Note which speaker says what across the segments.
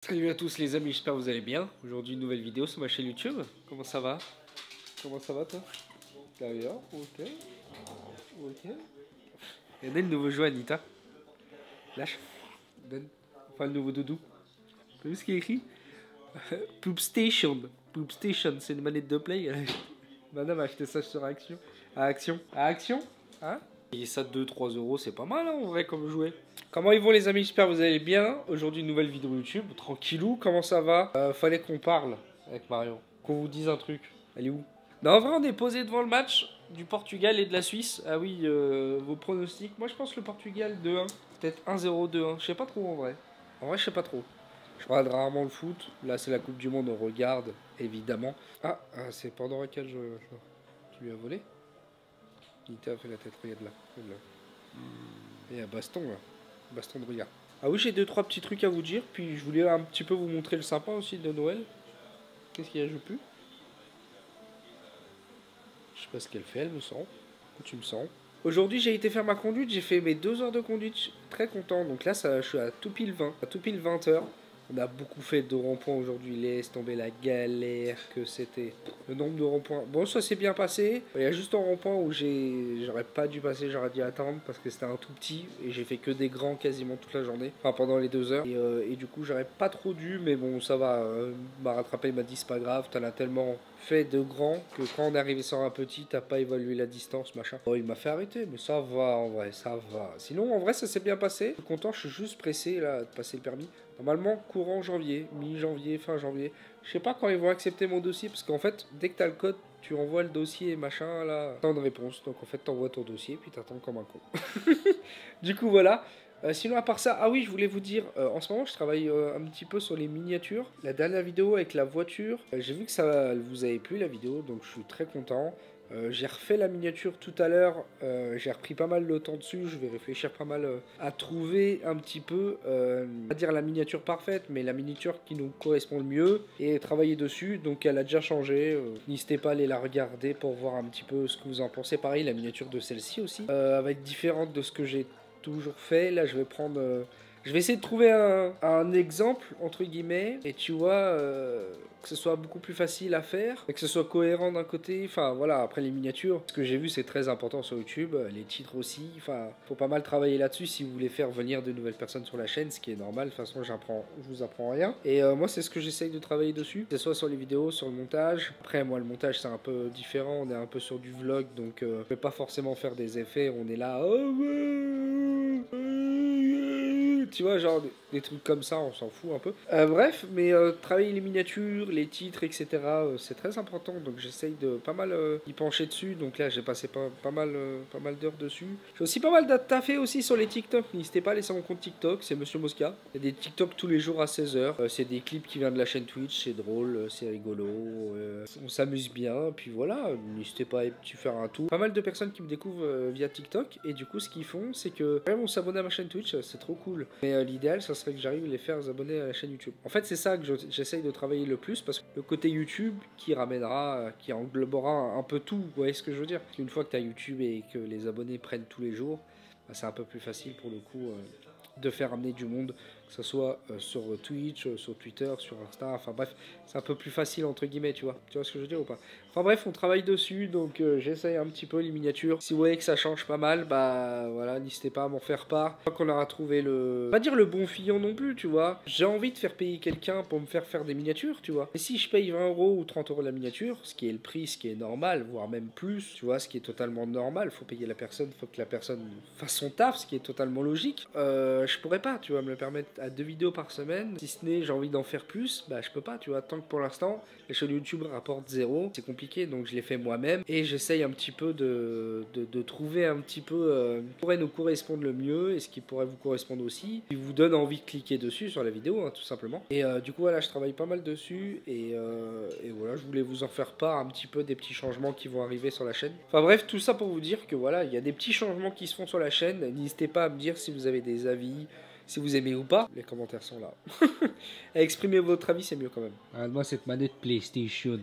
Speaker 1: Salut à tous les amis, j'espère que vous allez bien. Aujourd'hui une nouvelle vidéo sur ma chaîne YouTube. Comment ça va? Comment ça va toi? Ça va bien? Ok. Ok. Regardez le nouveau jeu Anita. Lâche. Donne. Enfin le nouveau doudou. Vous avez vu ce qu'il y a écrit? Poop Station. Poop Station, c'est une manette de play. Madame a acheté ça sur Action. À Action. À Action? Hein? Et ça 2-3 euros, c'est pas mal hein, en vrai comme jouet. Comment ils vont les amis? J'espère que vous allez bien. Aujourd'hui une nouvelle vidéo YouTube. Tranquillou, comment ça va? Fallait qu'on parle avec Marion. Qu'on vous dise un truc. Elle est où? Non, en vrai on est posé devant le match du Portugal et de la Suisse. Ah oui, vos pronostics. Moi je pense le Portugal 2-1. Peut-être 1-0, 2-1. Je sais pas trop en vrai. En vrai je sais pas trop. Je regarde rarement le foot. Là c'est la Coupe du Monde, on regarde évidemment. C'est pendant laquelle tu lui as volé? Il t'a fait la tête, regarde là. Regarde là. Il y a baston là. Baston de regard. Ah oui, j'ai 2-3 petits trucs à vous dire. Puis je voulais un petit peu vous montrer le sympa aussi de Noël. Qu'est-ce qu'il y a, je peux? Je sais pas ce qu'elle fait, elle me sent. Tu me sens. Aujourd'hui, j'ai été faire ma conduite. J'ai fait mes 2 heures de conduite. Je suis très content. Donc là, je suis à tout pile 20. À tout pile 20 heures. On a beaucoup fait de ronds-points aujourd'hui. Laisse tomber la galère que c'était. Le nombre de ronds-points. Bon, ça s'est bien passé. Il y a juste un rond-point où j'aurais pas dû passer, j'aurais dû attendre parce que c'était un tout petit. Et j'ai fait que des grands quasiment toute la journée. Enfin, pendant les 2 heures. Et du coup, j'aurais pas trop dû. Mais bon, ça va. M'a rattrapé, il m'a dit c'est pas grave. T'en as tellement fait de grands que quand on est arrivé sur un petit, t'as pas évalué la distance, machin. Oh, il m'a fait arrêter, mais ça va en vrai, ça va. Sinon, en vrai, ça s'est bien passé. Je suis content, je suis juste pressé là de passer le permis. Normalement, courant janvier, mi-janvier, fin janvier. Je sais pas quand ils vont accepter mon dossier, parce qu'en fait, dès que t'as le code, tu envoies le dossier, machin, là, t'as une réponse. Donc en fait, t'envoies ton dossier, puis t'attends comme un con. Du coup, voilà. Sinon, à part ça, ah oui, je voulais vous dire, en ce moment, je travaille un petit peu sur les miniatures. La dernière vidéo avec la voiture, j'ai vu que ça vous avait plu la vidéo, donc je suis très content. J'ai refait la miniature tout à l'heure, j'ai repris pas mal le temps dessus, je vais réfléchir pas mal à trouver un petit peu, pas dire la miniature parfaite, mais la miniature qui nous correspond le mieux et travailler dessus. Donc elle a déjà changé, n'hésitez pas à aller la regarder pour voir un petit peu ce que vous en pensez. Pareil, la miniature de celle-ci aussi, avec différente de ce que j'ai toujours fait. Là, je vais prendre. Je vais essayer de trouver un exemple, entre guillemets, et tu vois, que ce soit beaucoup plus facile à faire, et que ce soit cohérent d'un côté. Enfin, voilà, après les miniatures, ce que j'ai vu, c'est très important sur YouTube, les titres aussi. Enfin, faut pas mal travailler là-dessus si vous voulez faire venir de nouvelles personnes sur la chaîne, ce qui est normal. De toute façon, je vous apprends rien. Et moi, c'est ce que j'essaye de travailler dessus, que ce soit sur les vidéos, sur le montage. Après, moi, le montage, c'est un peu différent. On est un peu sur du vlog, donc je vais pas forcément faire des effets. On est là, oh ouais, tu vois, genre des trucs comme ça, on s'en fout un peu. Bref, mais travailler les miniatures, les titres, etc., c'est très important. Donc j'essaye de pas mal y pencher dessus. Donc là, j'ai passé pas mal d'heures dessus. J'ai aussi pas mal taffé aussi sur les TikTok. N'hésitez pas à laisser mon compte TikTok, c'est Monsieur Mosca. Il y a des TikTok tous les jours à 16 h. C'est des clips qui viennent de la chaîne Twitch, c'est drôle, c'est rigolo. On s'amuse bien. Puis voilà, n'hésitez pas à faire un tour. Pas mal de personnes qui me découvrent via TikTok. Et du coup, ce qu'ils font, c'est que même on s'abonne à ma chaîne Twitch, c'est trop cool. Mais l'idéal, ça serait que j'arrive à les faire abonner à la chaîne YouTube. En fait, c'est ça que j'essaye de travailler le plus, parce que le côté YouTube qui ramènera, qui englobera un peu tout, vous voyez ce que je veux dire? Une fois que tu as YouTube et que les abonnés prennent tous les jours, bah, c'est un peu plus facile pour le coup de faire amener du monde, que ce soit sur Twitch, sur Twitter, sur Insta, enfin bref, c'est un peu plus facile entre guillemets, tu vois ce que je veux dire ou pas? Enfin bref, on travaille dessus, donc j'essaye un petit peu les miniatures. Si vous voyez que ça change pas mal, bah voilà, n'hésitez pas à m'en faire part. Je crois qu'on aura trouvé pas dire le bon filon non plus, tu vois. J'ai envie de faire payer quelqu'un pour me faire des miniatures, tu vois. Et si je paye 20 euros ou 30 euros la miniature, ce qui est le prix, ce qui est normal, voire même plus, tu vois, ce qui est totalement normal, faut payer la personne, faut que la personne fasse son taf, ce qui est totalement logique. Je pourrais pas, tu vois, me le permettre à 2 vidéos par semaine. Si ce n'est j'ai envie d'en faire plus, bah je peux pas, tu vois. Tant que pour l'instant, les chaînes YouTube rapportent 0, c'est compliqué, donc je l'ai fait moi-même. Et j'essaye un petit peu de trouver un petit peu qui pourrait nous correspondre le mieux et ce qui pourrait vous correspondre aussi. Qui vous donne envie de cliquer dessus sur la vidéo, hein, tout simplement. Et du coup, voilà, je travaille pas mal dessus. Et voilà, je voulais vous en faire part un petit peu des petits changements qui vont arriver sur la chaîne. Enfin bref, tout ça pour vous dire que voilà, il y a des petits changements qui se font sur la chaîne. N'hésitez pas à me dire si vous avez des avis, si vous aimez ou pas. Les commentaires sont là. Exprimez votre avis, c'est mieux quand même. Regarde-moi cette manette PlayStation.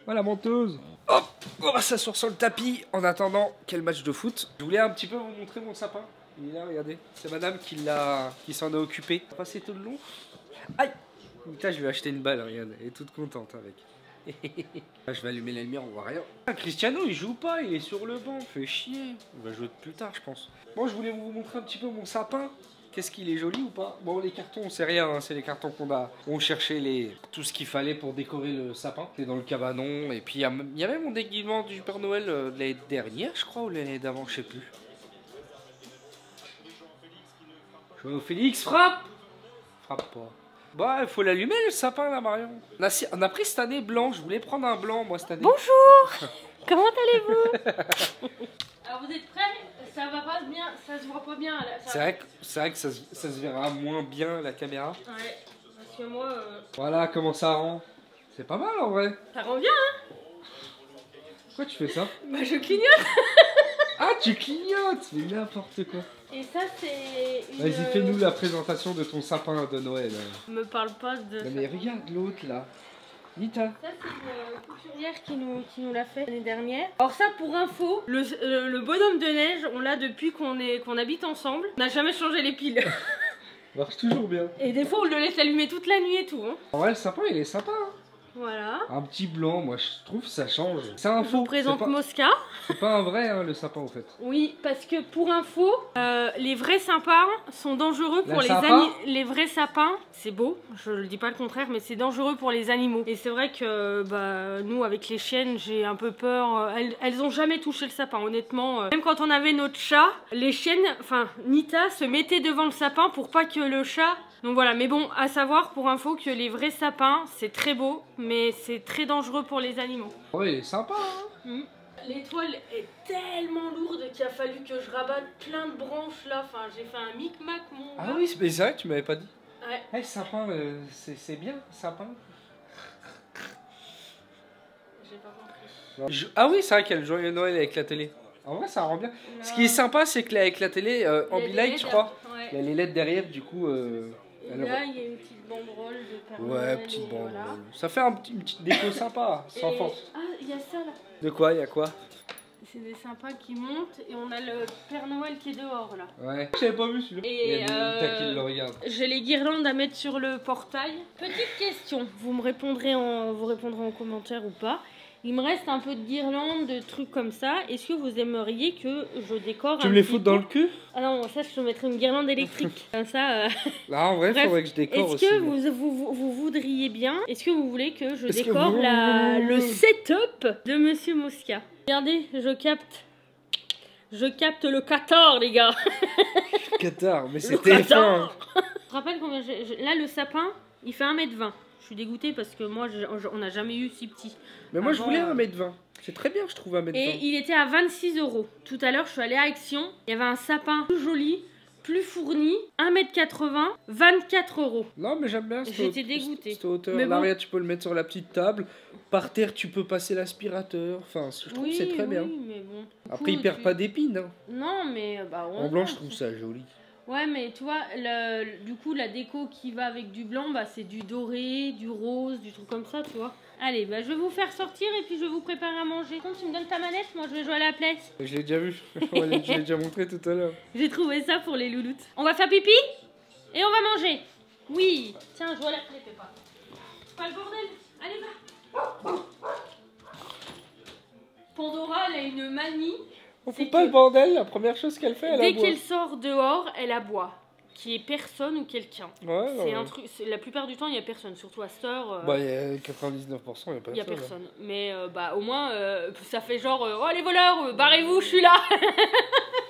Speaker 1: Voilà, menteuse. Hop, on va s'asseoir sur le tapis en attendant quel match de foot. Je voulais un petit peu vous montrer mon sapin. Il est là, regardez. C'est madame qui s'en est occupée. Passer tout le long. Aïe. Putain, je vais acheter une balle, regarde, elle est toute contente avec. Je vais allumer la lumière, on voit rien. Ah, Cristiano, il joue pas, il est sur le banc, fait chier. On va jouer plus tard, je pense. Bon, je voulais vous montrer un petit peu mon sapin. Qu'est-ce qu'il est joli ou pas? Bon, les cartons, on sait rien, hein, c'est les cartons qu'on a. On cherchait tout ce qu'il fallait pour décorer le sapin. C'est dans le cabanon. Et puis, il y avait mon déguisement du Père Noël de l'année dernière, je crois, ou l'année d'avant, je sais plus. Joao Félix, frappe! Frappe pas. Bah, il faut l'allumer le sapin là, Marion. On a pris cette année blanc, je voulais prendre un blanc moi cette année.
Speaker 2: Bonjour. Comment allez-vous? Alors vous êtes prêts? Ça va pas bien, ça se voit pas bien là.
Speaker 1: C'est vrai que ça se verra moins bien la caméra.
Speaker 2: Ouais, parce que moi...
Speaker 1: Voilà comment ça rend. C'est pas mal en vrai.
Speaker 2: Ça rend bien hein?
Speaker 1: Pourquoi tu fais ça?
Speaker 2: Bah je clignote.
Speaker 1: Ah tu clignotes. Mais n'importe quoi.
Speaker 2: Et ça c'est une...
Speaker 1: Vas-y fais-nous la présentation de ton sapin de Noël.
Speaker 2: Me parle pas de...
Speaker 1: Non, mais regarde l'autre là. Nita.
Speaker 2: Ça c'est une couturière qui nous l'a fait l'année dernière. Alors ça pour info, le bonhomme de neige on l'a depuis qu'on habite ensemble. On n'a jamais changé les piles.
Speaker 1: Marche toujours bien.
Speaker 2: Et des fois on le laisse allumer toute la nuit et tout. Hein.
Speaker 1: En vrai le sapin il est sympa. Hein.
Speaker 2: Voilà.
Speaker 1: Un petit blanc, moi je trouve ça change. C'est un
Speaker 2: Je
Speaker 1: faux.
Speaker 2: vous présente Mosca.
Speaker 1: C'est pas un vrai hein, le sapin en fait.
Speaker 2: Oui, parce que pour info, les vrais sapins sont dangereux pour les vrais sapins. C'est beau, je ne dis pas le contraire, mais c'est dangereux pour les animaux. Et c'est vrai que bah, nous, avec les chiennes, j'ai un peu peur. Elles ont jamais touché le sapin, honnêtement. Même quand on avait notre chat, les chiennes, enfin Nita, se mettait devant le sapin pour pas que le chat... Donc voilà, mais bon, à savoir pour info que les vrais sapins, c'est très beau, mais c'est très dangereux pour les animaux.
Speaker 1: Ouais, il est sympa hein.
Speaker 2: L'étoile est tellement lourde qu'il a fallu que je rabatte plein de branches là. Enfin, j'ai fait un micmac mon gars.
Speaker 1: Ah oui, c'est vrai que tu m'avais pas dit.
Speaker 2: Ouais.
Speaker 1: Hey, sapin, c'est bien, sapin.
Speaker 2: J'ai pas compris.
Speaker 1: Ah oui, c'est vrai qu'il y a le joyeux Noël avec la télé. En vrai, ça rend bien. Non. Ce qui est sympa, c'est que avec la télé, Ambilight, je crois, ouais. Il y a les LED derrière, du coup...
Speaker 2: Et là, il y a une petite banderole de Père
Speaker 1: Noël. Ouais, petite banderole. Voilà. Ça fait une petite déco sympa, sans force.
Speaker 2: Ah, il y a ça là.
Speaker 1: De quoi? Il y a quoi?
Speaker 2: C'est des sympas qui montent et on a le Père Noël qui est dehors là.
Speaker 1: Ouais, j'avais pas vu celui-là.
Speaker 2: Et
Speaker 1: qui le regarde.
Speaker 2: J'ai les guirlandes à mettre sur le portail. Petite question, vous répondrez en commentaire ou pas. Il me reste un peu de guirlandes, de trucs comme ça. Est-ce que vous aimeriez que je décore
Speaker 1: Tu me les foutes dans le cul?
Speaker 2: Ah non, ça je te mettrais une guirlande électrique. Comme ça.
Speaker 1: Là en vrai, il faudrait que je décore aussi.
Speaker 2: Est-ce que vous voudriez bien? Est-ce que vous voulez que je décore le setup de Monsieur Mosca? Regardez, je capte le Qatar, les gars.
Speaker 1: Qatar, mais c'est TF1. Je
Speaker 2: te rappelle combien là le sapin, il fait 1m20. Je suis dégoûtée parce que moi, on n'a jamais eu si petit.
Speaker 1: Mais moi, je voulais 1m20. C'est très bien, je trouve, 1m20.
Speaker 2: Et il était à 26 €. Tout à l'heure, je suis allée à Action. Il y avait un sapin plus joli, plus fourni, 1m80, 24 €.
Speaker 1: Non, mais j'aime bien.
Speaker 2: J'étais dégoûtée.
Speaker 1: Cette hauteur. Bon. L'arrière, tu peux le mettre sur la petite table. Par terre, tu peux passer l'aspirateur. Enfin, je trouve que c'est très bien.
Speaker 2: Mais bon.
Speaker 1: Après, il perd pas d'épines. Hein.
Speaker 2: Non, mais... Bah,
Speaker 1: en blanc, je trouve ça joli.
Speaker 2: Ouais, mais tu vois, du coup, la déco qui va avec du blanc, bah, c'est du doré, du rose, du truc comme ça, tu vois. Allez, bah, je vais vous faire sortir et puis je vais vous préparer à manger. Quand tu me donnes ta manette, moi, je vais jouer à la place.
Speaker 1: Je l'ai déjà vu. Je l'ai déjà montré tout à l'heure.
Speaker 2: J'ai trouvé ça pour les louloutes. On va faire pipi et on va manger. Oui. Tiens, je vois la clé, Péppa. Pas le bordel. Allez, va. Pandora, elle a une manie.
Speaker 1: On fout pas le bordel, la première chose qu'elle fait, elle aboie.
Speaker 2: Dès qu'elle sort dehors, elle aboie. Qu'il y ait personne ou quelqu'un.
Speaker 1: Ouais,
Speaker 2: c'est un truc. La plupart du temps, il y a personne, surtout à cette heure.
Speaker 1: Bah, il y a 99%, il y a personne.
Speaker 2: Il y a personne. Mais bah, au moins, ça fait genre, oh les voleurs, barrez-vous, je suis là.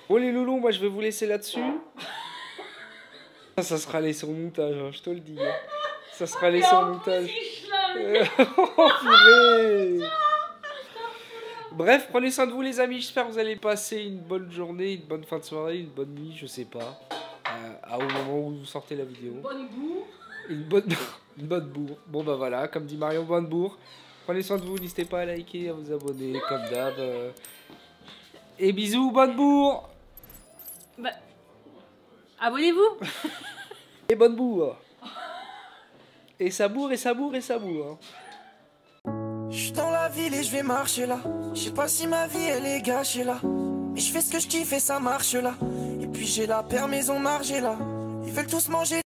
Speaker 1: Oh les loulous, moi je vais vous laisser là-dessus. Ça sera laissé au montage, hein, je te le dis. Hein. Ça sera laissé au montage. Oh purée. Bref, prenez soin de vous les amis, j'espère que vous allez passer une bonne journée, une bonne fin de soirée, une bonne nuit, je sais pas, au moment où vous sortez la vidéo.
Speaker 2: Bonne bourre.
Speaker 1: Une bonne bourre. Bon bah voilà, comme dit Marion, bonne bourre. Prenez soin de vous, n'hésitez pas à liker, à vous abonner, comme d'hab. Et bisous, bonne bourre.
Speaker 2: Bah, abonnez-vous.
Speaker 1: Et bonne bourre. Et ça bourre, et ça bourre, et ça bourre. Hein.
Speaker 3: J'suis dans la ville et je vais marcher là. Je sais pas si ma vie elle est gâchée là. Mais je fais ce que je kiffe et ça marche là. Et puis j'ai la paire maison margée là. Ils veulent tous manger.